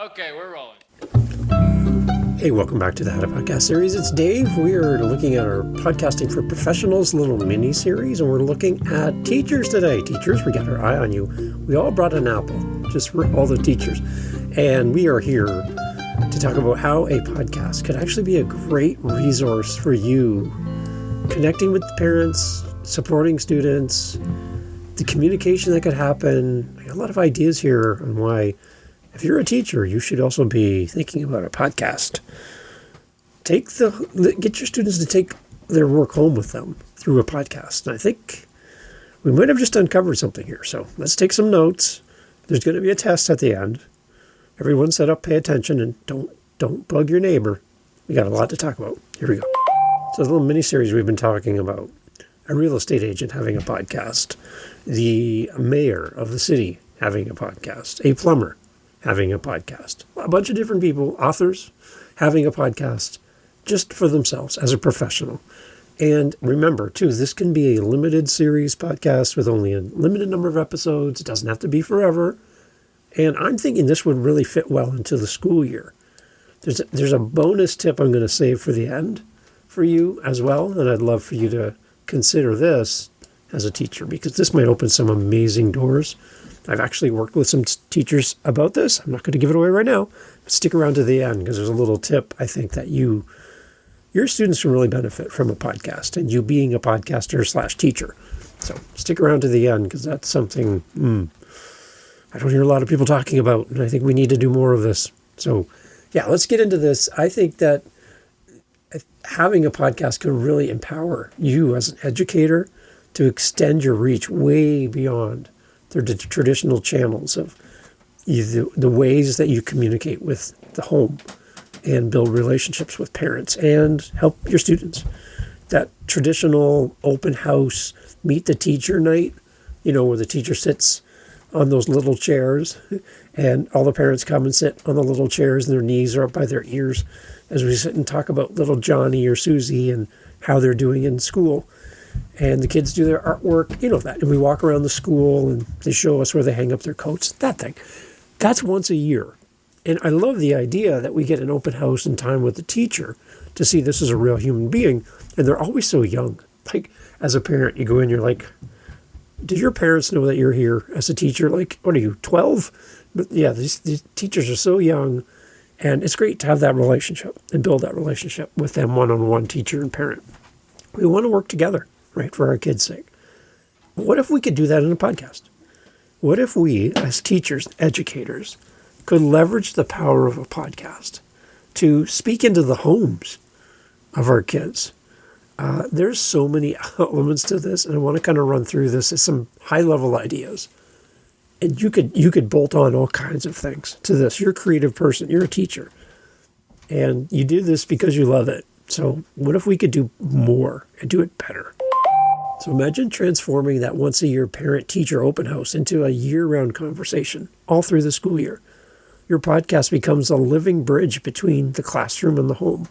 Okay, we're rolling. Hey, welcome back to the How to Podcast series. It's Dave. We are looking at our Podcasting for Professionals little mini-series, and we're looking at teachers today. Teachers, we got our eye on you. We all brought an apple, just for all the teachers. And we are here to talk about how a podcast could actually be a great resource for you, connecting with the parents, supporting students, the communication that could happen. I got a lot of ideas here on why, if you're a teacher, you should also be thinking about a podcast. Get your students to take their work home with them through a podcast. And I think we might have just uncovered something here. So let's take some notes. There's going to be a test at the end. Everyone set up, pay attention, and don't bug your neighbor. We got a lot to talk about. Here we go. So the little mini-series we've been talking about a real estate agent having a podcast, the mayor of the city having a podcast, a plumber having a podcast, a bunch of different people, authors having a podcast just for themselves as a professional. And remember, too, this can be a limited series podcast with only a limited number of episodes. It doesn't have to be forever. And I'm thinking this would really fit well into the school year. There's a bonus tip I'm going to save for the end for you as well. And I'd love for you to consider this as a teacher, because this might open some amazing doors. I've actually worked with some teachers about this. I'm not going to give it away right now, but stick around to the end because there's a little tip I think that your students can really benefit from a podcast, and you being a podcaster / teacher. So stick around to the end because that's something I don't hear a lot of people talking about, and I think we need to do more of this. So yeah, let's get into this. I think that having a podcast can really empower you as an educator to extend your reach way beyond the traditional channels of the ways that you communicate with the home and build relationships with parents and help your students. That traditional open house, meet the teacher night, where the teacher sits on those little chairs and all the parents come and sit on the little chairs and their knees are up by their ears as we sit and talk about little Johnny or Susie and how they're doing in school. And the kids do their artwork, that. And we walk around the school and they show us where they hang up their coats, that thing. That's once a year. And I love the idea that we get an open house and time with the teacher to see this is a real human being. And they're always so young. Like, as a parent, you go in, you're like, did your parents know that you're here as a teacher? Like, what are you, 12? But yeah, these teachers are so young. And it's great to have that relationship and build that relationship with them, one-on-one, teacher and parent. We want to work together, right, for our kids' sake. What if we could do that in a podcast? What if we, as teachers, educators, could leverage the power of a podcast to speak into the homes of our kids? There's so many elements to this, and I want to kind of run through this as some high-level ideas. And you could bolt on all kinds of things to this. You're a creative person. You're a teacher. And you do this because you love it. So what if we could do more and do it better? So imagine transforming that once-a-year parent-teacher open house into a year-round conversation all through the school year. Your podcast becomes a living bridge between the classroom and the home.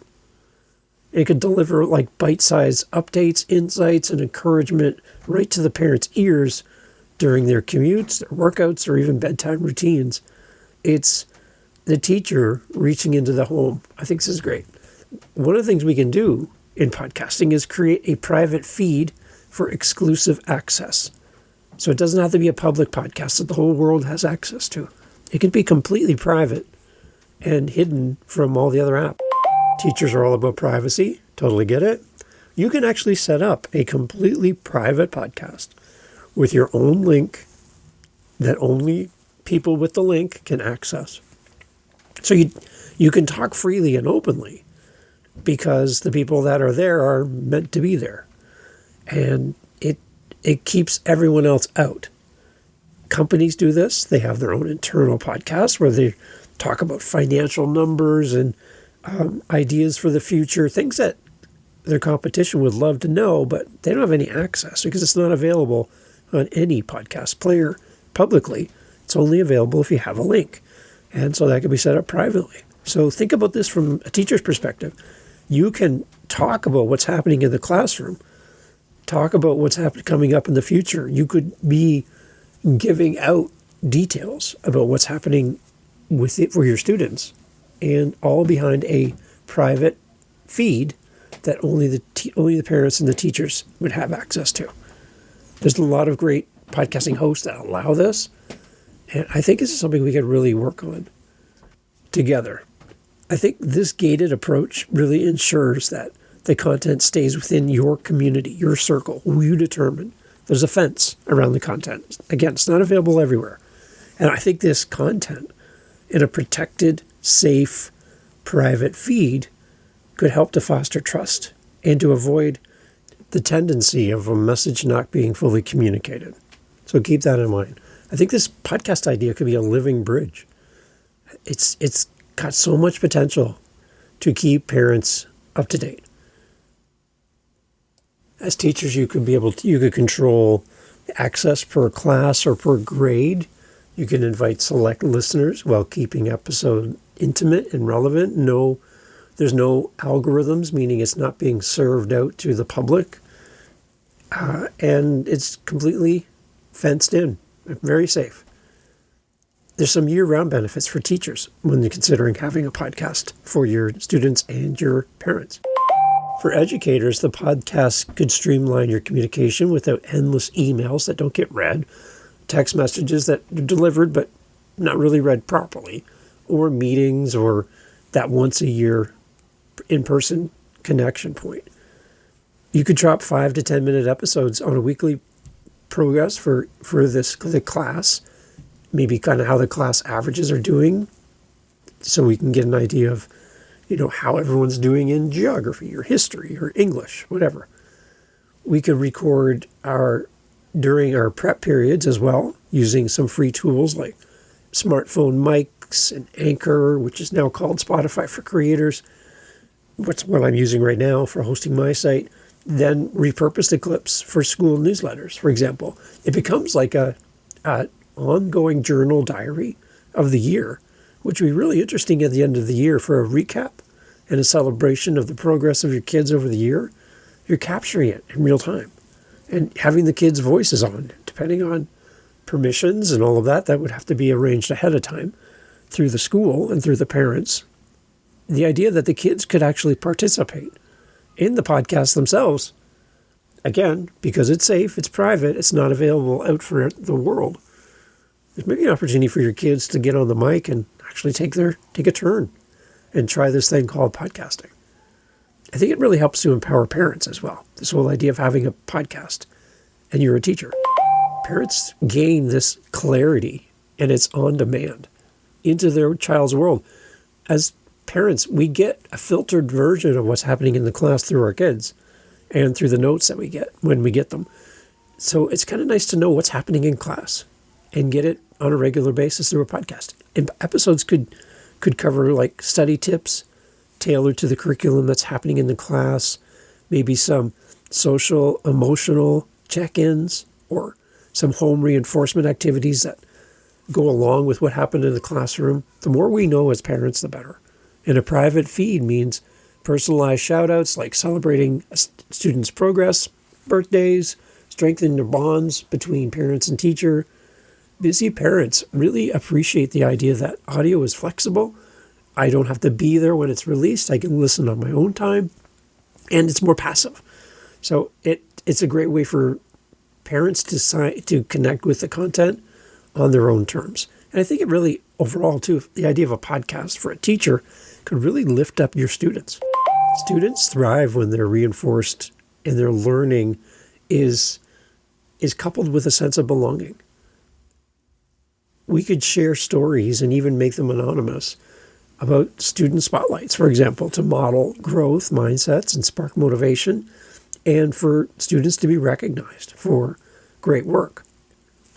It could deliver like bite-sized updates, insights, and encouragement right to the parents' ears during their commutes, their workouts, or even bedtime routines. It's the teacher reaching into the home. I think this is great. One of the things we can do in podcasting is create a private feed for exclusive access. So it doesn't have to be a public podcast that the whole world has access to. It can be completely private and hidden from all the other apps. Teachers are all about privacy. Totally get it. You can actually set up a completely private podcast with your own link that only people with the link can access. So you can talk freely and openly because the people that are there are meant to be there. And it keeps everyone else out. Companies do this. They have their own internal podcasts where they talk about financial numbers and ideas for the future, things that their competition would love to know, but they don't have any access because it's not available on any podcast player publicly. It's only available if you have a link. And so that can be set up privately. So think about this from a teacher's perspective. You can talk about what's happening in the classroom, talk about what's coming up in the future. You could be giving out details about what's happening with it for your students, and all behind a private feed that only the parents and the teachers would have access to. There's a lot of great podcasting hosts that allow this, and I think this is something we could really work on together. I think this gated approach really ensures that the content stays within your community, your circle, who you determine. There's a fence around the content. Again, it's not available everywhere. And I think this content in a protected, safe, private feed could help to foster trust and to avoid the tendency of a message not being fully communicated. So keep that in mind. I think this podcast idea could be a living bridge. It's got so much potential to keep parents up to date. As teachers, you could control access per class or per grade. You can invite select listeners while keeping episode intimate and relevant. There's no algorithms, meaning it's not being served out to the public. And it's completely fenced in, very safe. There's some year-round benefits for teachers when you're considering having a podcast for your students and your parents. For educators, the podcast could streamline your communication without endless emails that don't get read, text messages that are delivered but not really read properly, or meetings, or that once a year in-person connection point. You could drop 5 to 10 minute episodes on a weekly progress for the class, maybe kind of how the class averages are doing, so we can get an idea of how everyone's doing in geography or history or English, whatever. We could record during our prep periods as well, using some free tools like smartphone mics and Anchor, which is now called Spotify for Creators. What I'm using right now for hosting my site. Then repurpose the clips for school newsletters, for example. It becomes like a ongoing journal diary of the year, which would be really interesting at the end of the year for a recap and a celebration of the progress of your kids over the year. You're capturing it in real time and having the kids' voices on, depending on permissions and all of that. That would have to be arranged ahead of time through the school and through the parents. The idea that the kids could actually participate in the podcast themselves, again, because it's safe, it's private, it's not available out for the world. There's maybe an opportunity for your kids to get on the mic and actually take a turn and try this thing called podcasting. I think it really helps to empower parents as well. This whole idea of having a podcast and you're a teacher. Parents gain this clarity, and it's on demand into their child's world. As parents, we get a filtered version of what's happening in the class through our kids and through the notes that we get when we get them. So it's kind of nice to know what's happening in class and get it on a regular basis through a podcast. And episodes could cover like study tips tailored to the curriculum that's happening in the class, maybe some social, emotional check-ins, or some home reinforcement activities that go along with what happened in the classroom. The more we know as parents, the better. And a private feed means personalized shout-outs like celebrating a student's progress, birthdays, strengthening the bonds between parents and teacher. Busy parents really appreciate the idea that audio is flexible. I don't have to be there when it's released. I can listen on my own time, and it's more passive. So it's a great way for parents to connect with the content on their own terms. And I think it really, overall, too, the idea of a podcast for a teacher could really lift up your students. Students thrive when they're reinforced and their learning is coupled with a sense of belonging. We could share stories and even make them anonymous about student spotlights, for example, to model growth mindsets and spark motivation, and for students to be recognized for great work.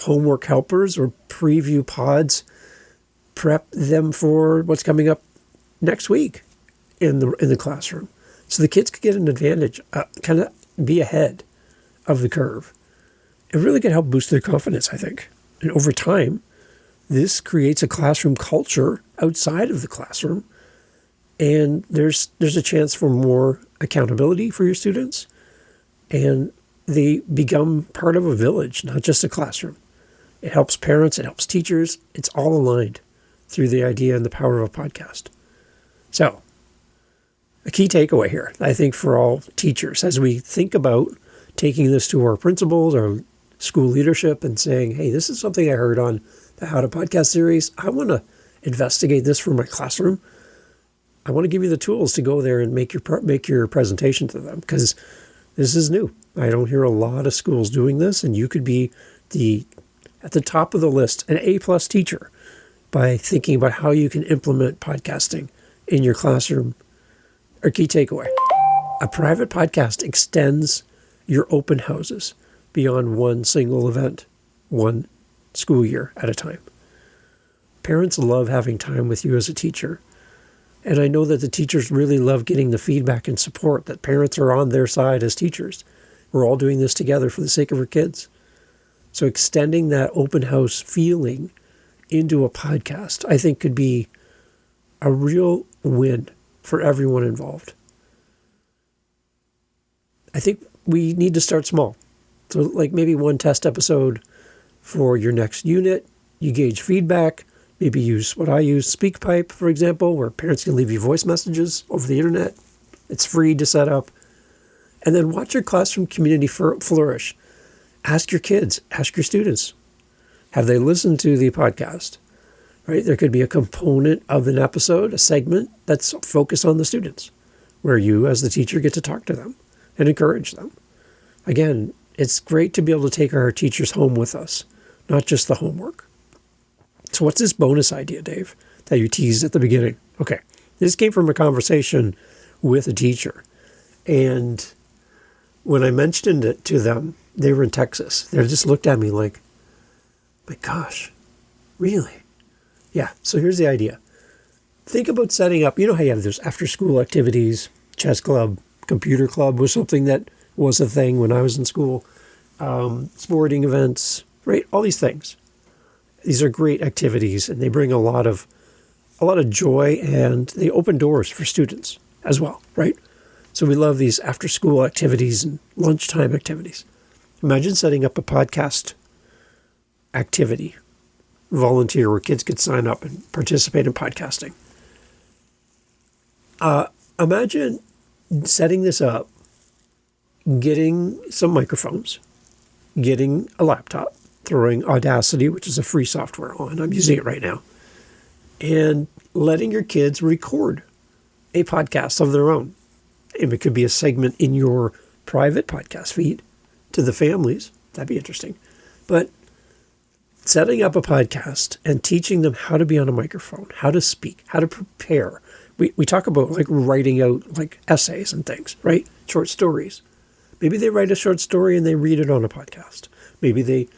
Homework helpers or preview pods prep them for what's coming up next week in the classroom. So the kids could get an advantage, kind of be ahead of the curve. It really could help boost their confidence, I think. And over time, this creates a classroom culture outside of the classroom, and there's a chance for more accountability for your students, and they become part of a village, not just a classroom. It helps parents, it helps teachers, it's all aligned. through the idea and the power of a podcast. So, a key takeaway here, I think, for all teachers, as we think about taking this to our principals, our school leadership, and saying, hey, this is something I heard on the How to Podcast series. I want to investigate this for my classroom. I want to give you the tools to go there and make your presentation to them, because this is new. I don't hear a lot of schools doing this, and you could be at the top of the list, an A+ teacher, by thinking about how you can implement podcasting in your classroom. Our key takeaway, a private podcast extends your open houses beyond one single event, one school year at a time. Parents love having time with you as a teacher. And I know that the teachers really love getting the feedback and support that parents are on their side as teachers. We're all doing this together for the sake of our kids. So extending that open house feeling into a podcast, I think, could be a real win for everyone involved. I think we need to start small. So like maybe one test episode for your next unit. You gauge feedback. Maybe use what I use, Speakpipe, for example, where parents can leave you voice messages over the internet. It's free to set up. And then watch your classroom community flourish. Ask your kids, ask your students, have they listened to the podcast? Right? There could be a component of an episode, a segment that's focused on the students, where you as the teacher get to talk to them and encourage them. Again, it's great to be able to take our teachers home with us, not just the homework. So what's this bonus idea, Dave, that you teased at the beginning? Okay, this came from a conversation with a teacher. And when I mentioned it to them, they were in Texas. They just looked at me like, my gosh, really? Yeah, so here's the idea. Think about setting up, you know how you have those after-school activities, chess club, computer club was something that was a thing when I was in school, sporting events, right? All these things. These are great activities, and they bring a lot of joy, and they open doors for students as well, right? So we love these after-school activities and lunchtime activities. Imagine setting up a podcast activity, volunteer, where kids could sign up and participate in podcasting. Imagine setting this up, getting some microphones, getting a laptop, throwing Audacity, which is a free software, on. I'm using it right now, and letting your kids record a podcast of their own. And it could be a segment in your private podcast feed to the families. That'd be interesting. But setting up a podcast and teaching them how to be on a microphone, how to speak, how to prepare. We talk about like writing out like essays and things, right? Short stories. Maybe they write a short story and they read it on a podcast. Maybe they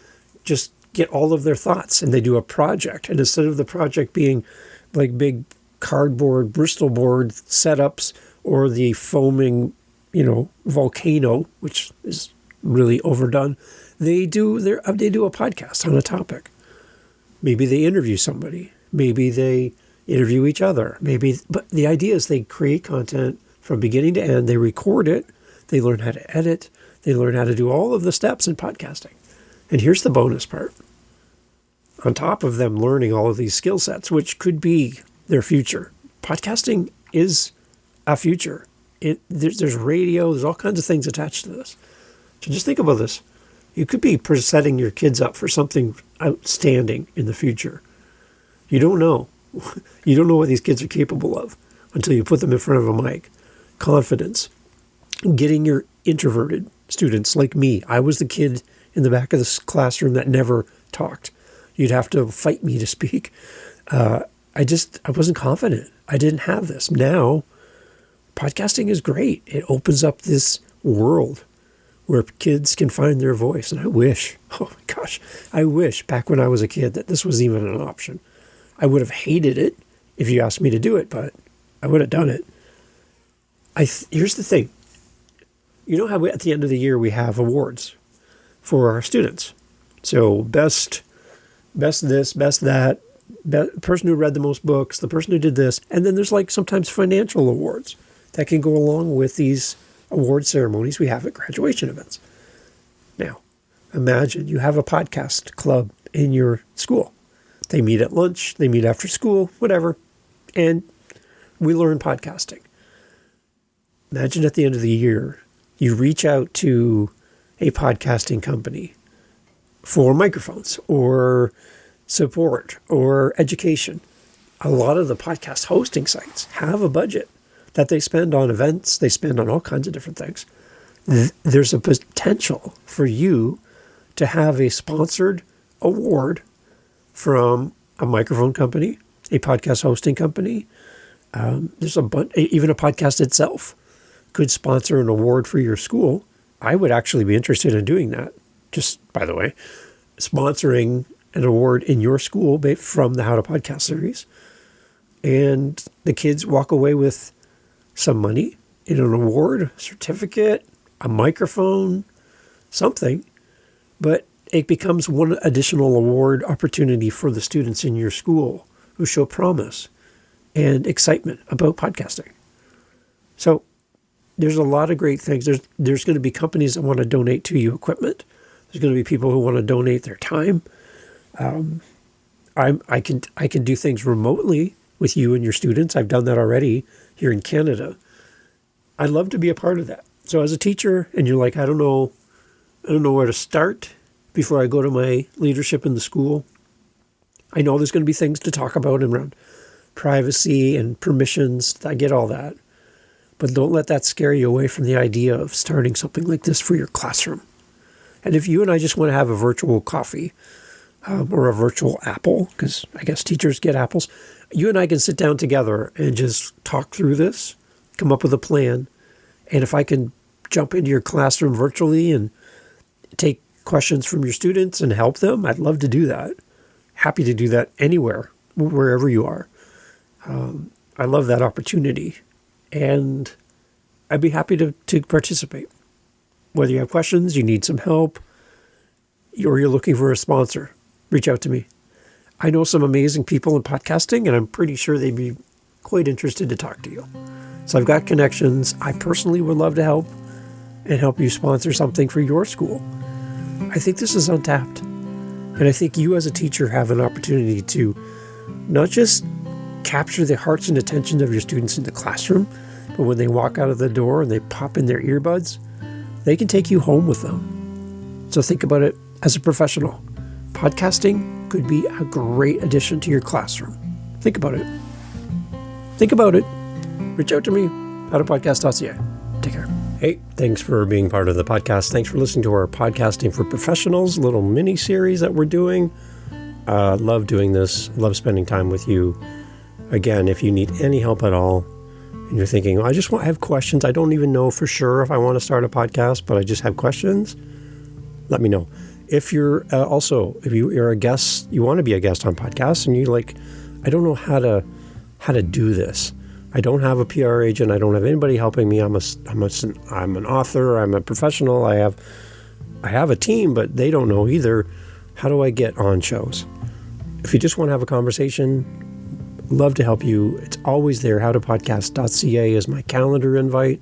just get all of their thoughts and they do a project. And instead of the project being like big cardboard, Bristol board setups or the foaming, volcano, which is really overdone, they do a podcast on a topic. Maybe they interview somebody. Maybe they interview each other. But the idea is they create content from beginning to end. They record it. They learn how to edit. They learn how to do all of the steps in podcasting. And here's the bonus part. On top of them learning all of these skill sets, which could be their future, podcasting is a future. There's radio, there's all kinds of things attached to this. So just think about this. You could be setting your kids up for something outstanding in the future. You don't know. You don't know what these kids are capable of until you put them in front of a mic. Confidence. Getting your introverted students like me. I was the kid in the back of the classroom that never talked. You'd have to fight me to speak. I wasn't confident. I didn't have this. Now, podcasting is great. It opens up this world where kids can find their voice. And I wish back when I was a kid that this was even an option. I would have hated it if you asked me to do it, but I would have done it. Here's the thing. You know how at the end of the year we have awards for our students. So best this, best that, person who read the most books, the person who did this. And then there's like sometimes financial awards that can go along with these award ceremonies we have at graduation events. Now, imagine you have a podcast club in your school They meet at lunch, they meet after school, whatever. And we learn podcasting. Imagine at the end of the year, you reach out to a podcasting company for microphones or support or education. A lot of the podcast hosting sites have a budget that they spend on events. They spend on all kinds of different things. There's a potential for you to have a sponsored award from a microphone company, a podcast hosting company. There's even a podcast itself could sponsor an award for your school. I would actually be interested in doing that. Just by the way, sponsoring an award in your school from the How to Podcast series. And the kids walk away with some money in an award, a certificate, a microphone, something. But it becomes one additional award opportunity for the students in your school who show promise and excitement about podcasting. So there's a lot of great things. There's going to be companies that want to donate to you equipment. There's going to be people who want to donate their time. I can do things remotely with you and your students. I've done that already here in Canada. I'd love to be a part of that. So as a teacher, and you're like, I don't know where to start before I go to my leadership in the school. I know there's going to be things to talk about around privacy and permissions. I get all that. But don't let that scare you away from the idea of starting something like this for your classroom. And if you and I just want to have a virtual coffee or a virtual apple, because I guess teachers get apples, you and I can sit down together and just talk through this, come up with a plan. And if I can jump into your classroom virtually and take questions from your students and help them, I'd love to do that. Happy to do that anywhere, wherever you are. I love that opportunity. And I'd be happy to participate. Whether you have questions, you need some help, or you're looking for a sponsor, reach out to me. I know some amazing people in podcasting, and I'm pretty sure they'd be quite interested to talk to you. So I've got connections. I personally would love to help and help you sponsor something for your school. I think this is untapped. And I think you as a teacher have an opportunity to not just capture the hearts and attention of your students in the classroom, but when they walk out of the door and they pop in their earbuds, they can take you home with them. So think about it as a professional. Podcasting could be a great addition to your classroom. Think about it. Think about it. Reach out to me, howtopodcast.ca. Take care. Hey, thanks for being part of the podcast. Thanks for listening to our Podcasting for Professionals little mini series that we're doing. Love doing this. Love spending time with you. Again, if you need any help at all, and you're thinking, I have questions. I don't even know for sure if I want to start a podcast, but I just have questions, let me know. If you're if you're a guest, you want to be a guest on podcasts, and you're like, I don't know how to do this. I don't have a PR agent. I don't have anybody helping me. I'm an author. I'm a professional. I have a team, but they don't know either. How do I get on shows? If you just want to have a conversation, love to help you. It's always there. howtopodcast.ca is my calendar invite.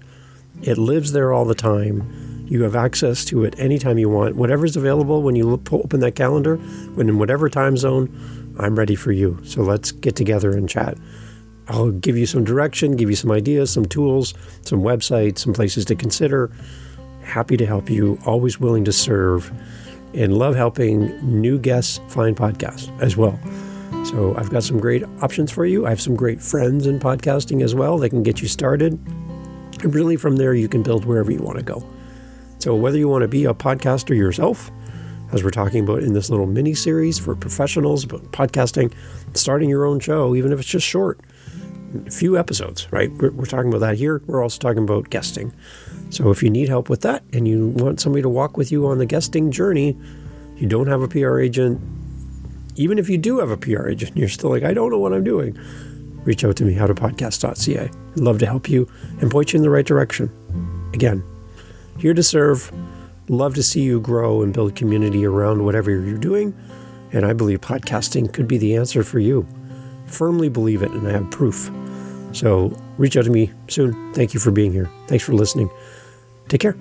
It lives there all the time. You have access to it anytime you want. Whatever's available when you open that calendar, when in whatever time zone, I'm ready for you. So let's get together and chat. I'll give you some direction, give you some ideas, some tools, some websites, some places to consider. Happy to help you. Always willing to serve, and love helping new guests find podcasts as well. So I've got some great options for you. I have some great friends in podcasting as well that can get you started. And really from there, you can build wherever you want to go. So whether you want to be a podcaster yourself, as we're talking about in this little mini series for professionals about podcasting, starting your own show, even if it's just short, a few episodes, right? We're talking about that here. We're also talking about guesting. So if you need help with that and you want somebody to walk with you on the guesting journey, you don't have a PR agent, even if you do have a PR agent, you're still like, I don't know what I'm doing. Reach out to me, howtopodcast.ca. I'd love to help you and point you in the right direction. Again, here to serve. Love to see you grow and build community around whatever you're doing. And I believe podcasting could be the answer for you. Firmly believe it, and I have proof. So reach out to me soon. Thank you for being here. Thanks for listening. Take care.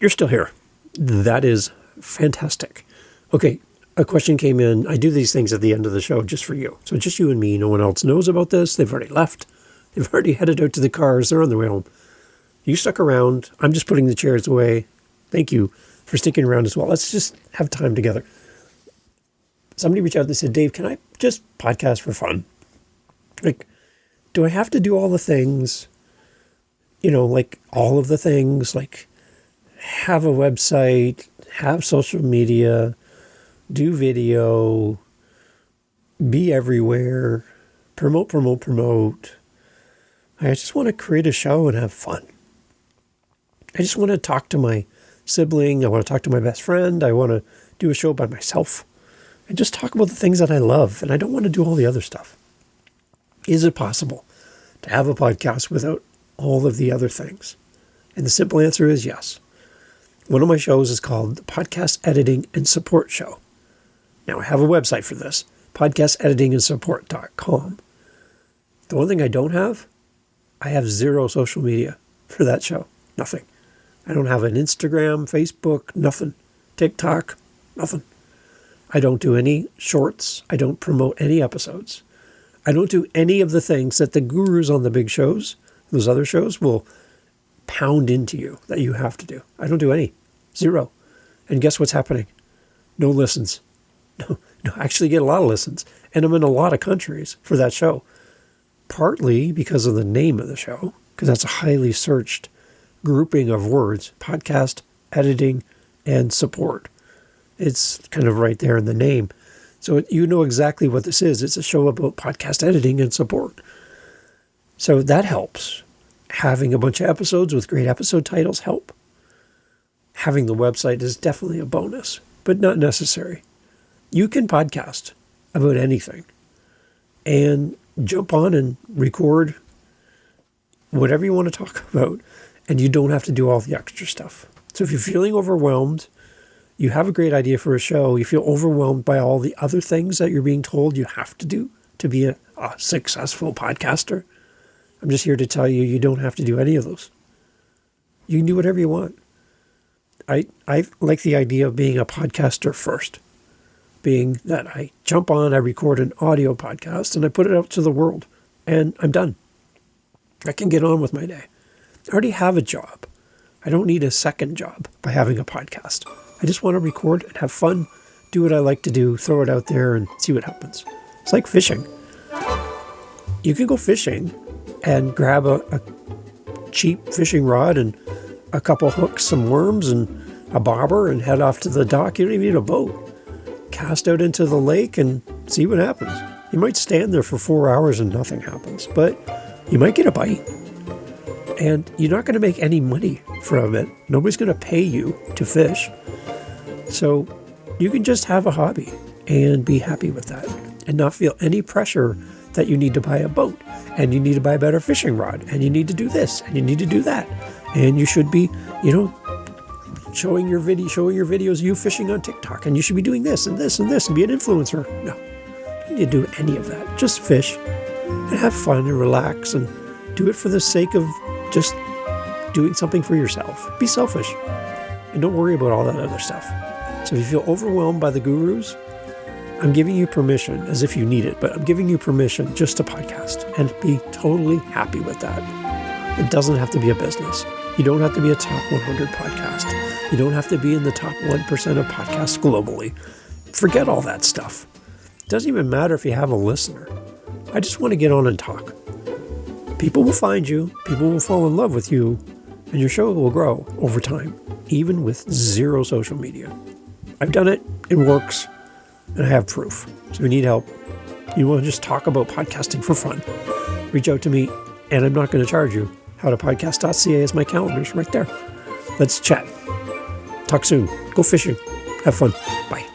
You're still here. That is Fantastic. Okay, a question came in. I do these things at the end of the show just for you. So just you and me. No one else knows about this. They've already left. They've already headed out to the cars. They're on their way home. You stuck around. I'm just putting the chairs away. Thank you for sticking around as well. Let's just have time together. Somebody reached out and said, Dave, can I just podcast for fun? Like, do I have to do all the things, like all of the things, like have a website, have social media, do video, be everywhere, promote. I just want to create a show and have fun. I just want to talk to my sibling. I want to talk to my best friend. I want to do a show by myself and just talk about the things that I love. And I don't want to do all the other stuff. Is it possible to have a podcast without all of the other things? And the simple answer is yes. One of my shows is called the Podcast Editing and Support Show. Now, I have a website for this, podcasteditingandsupport.com. The one thing I don't have, I have zero social media for that show. Nothing. I don't have an Instagram, Facebook, nothing. TikTok, nothing. I don't do any shorts. I don't promote any episodes. I don't do any of the things that the gurus on the big shows, those other shows, will pound into you that you have to do. I don't do any. Zero. And guess what's happening? No listens. No, I actually get a lot of listens. And I'm in a lot of countries for that show. Partly because of the name of the show, because that's a highly searched grouping of words, podcast, editing, and support. It's kind of right there in the name. So you know exactly what this is. It's a show about podcast editing and support. So that helps. Having a bunch of episodes with great episode titles help. Having the website is definitely a bonus, but not necessary. You can podcast about anything and jump on and record whatever you want to talk about, and you don't have to do all the extra stuff. So if you're feeling overwhelmed, you have a great idea for a show, you feel overwhelmed by all the other things that you're being told you have to do to be a successful podcaster, I'm just here to tell you, you don't have to do any of those. You can do whatever you want. I like the idea of being a podcaster first, being that I jump on, I record an audio podcast, and I put it out to the world, and I'm done. I can get on with my day. I already have a job. I don't need a second job by having a podcast. I just want to record and have fun, do what I like to do, throw it out there and see what happens. It's like fishing. You can go fishing and grab a cheap fishing rod and a couple hooks, some worms and a bobber and head off to the dock. You don't even need a boat. Cast out into the lake and see what happens. You might stand there for 4 hours and nothing happens, but you might get a bite. And you're not going to make any money from it. Nobody's going to pay you to fish. So you can just have a hobby and be happy with that and not feel any pressure that you need to buy a boat and you need to buy a better fishing rod and you need to do this and you need to do that. And you should be, showing your videos of you fishing on TikTok, and you should be doing this and this and this and be an influencer. No, you don't need to do any of that. Just fish and have fun and relax and do it for the sake of just doing something for yourself. Be selfish and don't worry about all that other stuff. So if you feel overwhelmed by the gurus, I'm giving you permission, as if you need it, but I'm giving you permission just to podcast and be totally happy with that. It doesn't have to be a business. You don't have to be a top 100 podcast. You don't have to be in the top 1% of podcasts globally. Forget all that stuff. It doesn't even matter if you have a listener. I just want to get on and talk. People will find you, people will fall in love with you, and your show will grow over time, even with zero social media. I've done it, it works, and I have proof. So if you need help, you want to just talk about podcasting for fun, reach out to me, and I'm not going to charge you. howtopodcast.ca is my calendar's right there. Let's chat. Talk soon. Go fishing. Have fun. Bye.